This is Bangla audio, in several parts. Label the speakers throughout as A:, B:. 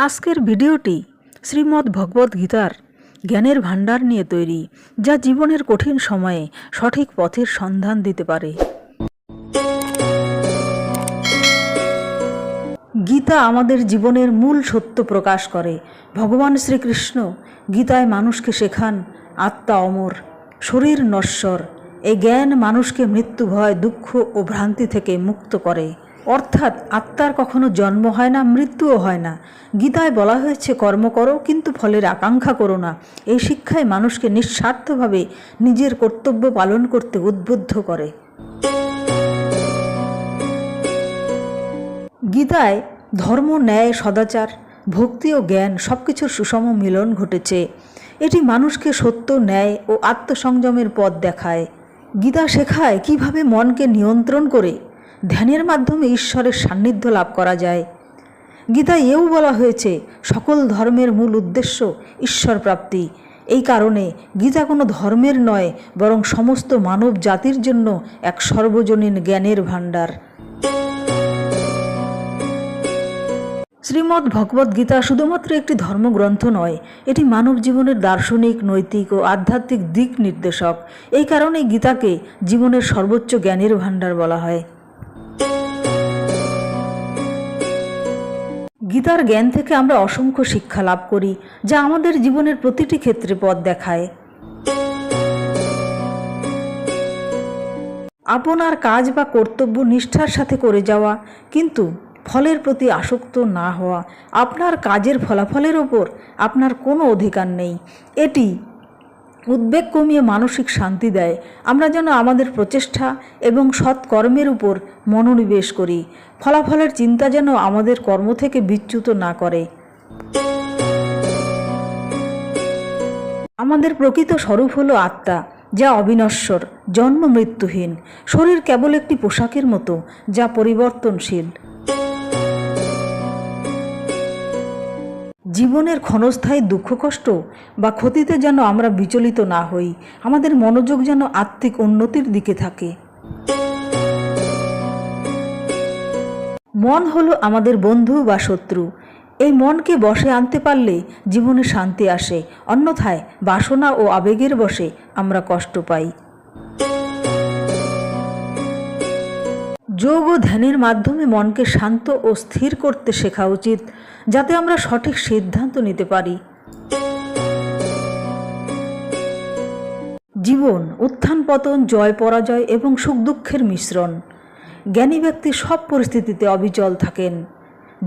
A: আজকের ভিডিওটি শ্রীমদ্ ভগবদ্ গীতার জ্ঞানের ভাণ্ডার নিয়ে তৈরি, যা জীবনের কঠিন সময়ে সঠিক পথের সন্ধান দিতে পারে। গীতা আমাদের জীবনের মূল সত্য প্রকাশ করে। ভগবান শ্রীকৃষ্ণ গীতায় মানুষকে শেখান আত্মা অমর, শরীর নশ্বর। এই জ্ঞান মানুষকে মৃত্যু, ভয়, দুঃখ ও ভ্রান্তি থেকে মুক্ত করে। অর্থাৎ আত্মার কখনো জন্ম হয় না, মৃত্যুও হয় না। গীতায় বলা হয়েছে কর্ম করো কিন্তু ফলের আকাঙ্ক্ষা করো না। এই শিক্ষায় মানুষকে নিঃস্বার্থভাবে নিজের কর্তব্য পালন করতে উদ্বুদ্ধ করে। গীতায় ধর্ম, ন্যায়, সদাচার, ভক্তি ও জ্ঞান সবকিছুর সুষম মিলন ঘটেছে। এটি মানুষকে সত্য, ন্যায় ও আত্মসংযমের পথ দেখায়। গীতা শেখায় কিভাবে মনকে নিয়ন্ত্রণ করে ধ্যানের মাধ্যমে ঈশ্বরের সান্নিধ্য লাভ করা যায়। গীতায় এও বলা হয়েছে সকল ধর্মের মূল উদ্দেশ্য ঈশ্বর প্রাপ্তি। এই কারণে গীতা কোনো ধর্মের নয়, বরং সমস্ত মানব জাতির জন্য এক সর্বজনীন জ্ঞানের ভাণ্ডার। শ্রীমদ্ ভগবদ্ গীতা শুধুমাত্র একটি ধর্মগ্রন্থ নয়, এটি মানব জীবনের দার্শনিক, নৈতিক ও আধ্যাত্মিক দিক নির্দেশক। এই কারণেই গীতাকে জীবনের সর্বোচ্চ জ্ঞানের ভাণ্ডার বলা হয়। গীতার জ্ঞান থেকে আমরা অসংখ্য শিক্ষা লাভ করি, যা আমাদের জীবনের প্রতিটি ক্ষেত্রে পথ দেখায়। আপনার কাজ বা কর্তব্য নিষ্ঠার সাথে করে যাওয়া, কিন্তু ফলের প্রতি আসক্ত না হওয়া। আপনার কাজের ফলাফলের ওপর আপনার কোনো অধিকার নেই। এটি উদ্বেগ কমিয়ে মানসিক শান্তি দেয়। আমরা যেন আমাদের প্রচেষ্টা এবং সৎকর্মের উপর মনোনিবেশ করি। ফলাফলের চিন্তা যেন আমাদের কর্ম থেকে বিচ্যুত না করে। আমাদের প্রকৃত স্বরূপ হলো আত্মা, যা অবিনশ্বর, জন্ম মৃত্যুহীন। শরীর কেবল একটি পোশাকের মতো, যা পরিবর্তনশীল। জীবনের ক্ষণস্থায়ী দুঃখ, কষ্ট বা ক্ষতিতে যেন আমরা বিচলিত না হই। আমাদের মনোযোগ যেন আত্মিক উন্নতির দিকে থাকে। মন হলো আমাদের বন্ধু বা শত্রু। এই মনকে বশে আনতে পারলে জীবনে শান্তি আসে, অন্যথায় বাসনা ও আবেগের বশে আমরা কষ্ট পাই। যোগ ও ধ্যানের মাধ্যমে মনকে শান্ত ও স্থির করতে শেখা উচিত, যাতে আমরা সঠিক সিদ্ধান্ত নিতে পারি। জীবন উত্থান পতন, জয় পরাজয় এবং সুখ দুঃখের মিশ্রণ। জ্ঞানী ব্যক্তি সব পরিস্থিতিতে অবিচল থাকেন।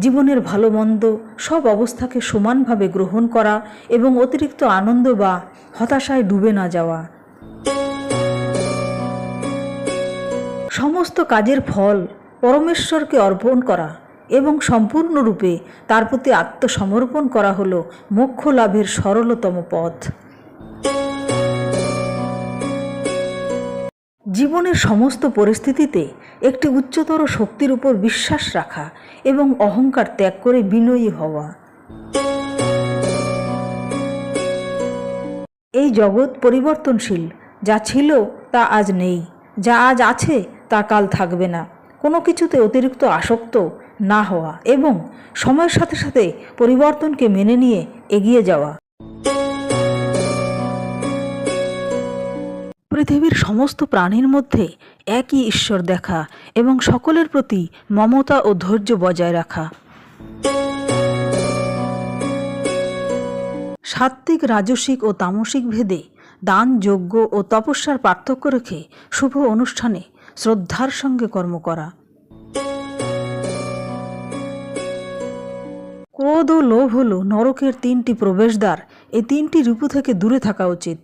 A: জীবনের ভালো মন্দ সব অবস্থাকে সমানভাবে গ্রহণ করা এবং অতিরিক্ত আনন্দ বা হতাশায় ডুবে না যাওয়া। সমস্ত কাজের ফল পরমেশ্বরকে অর্পণ করা এবং সম্পূর্ণরূপে তার প্রতি আত্মসমর্পণ করা হলো মোক্ষ লাভের সরলতম পথ। জীবনের সমস্ত পরিস্থিতিতে একটি উচ্চতর শক্তির উপর বিশ্বাস রাখা এবং অহংকার ত্যাগ করে বিনয়ী হওয়া। এই জগৎ পরিবর্তনশীল। যা ছিল তা আজ নেই, যা আজ আছে তা কাল থাকবে না। কোনো কিছুতে অতিরিক্ত আসক্ত না হওয়া এবং সময়ের সাথে সাথে পরিবর্তনকে মেনে নিয়ে এগিয়ে যাওয়া। পৃথিবীর সমস্ত প্রাণীর মধ্যে একই ঈশ্বর দেখা এবং সকলের প্রতি মমতা ও ধৈর্য বজায় রাখা। সাত্ত্বিক, রাজসিক ও তামসিক ভেদে দান, যজ্ঞ ও তপস্যার পার্থক্য রেখে শুভ অনুষ্ঠানে শ্রদ্ধার সঙ্গে কর্ম করা। ক্রোধ ও লোভ হল নরকের তিনটি প্রবেশদ্বার। এই তিনটি রিপু থেকে দূরে থাকা উচিত।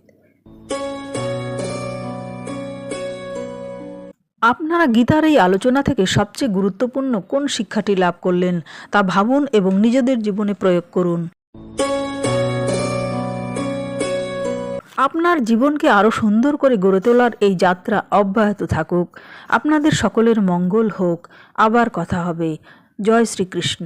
A: আপনারা গীতার এই আলোচনা থেকে সবচেয়ে গুরুত্বপূর্ণ কোন শিক্ষাটি লাভ করলেন তা ভাবুন এবং নিজেদের জীবনে প্রয়োগ করুন। আপনার জীবনকে আরও সুন্দর করে গড়ে তোলার এই যাত্রা অব্যাহত থাকুক। আপনাদের সকলের মঙ্গল হোক। আবার কথা হবে। জয় শ্রীকৃষ্ণ।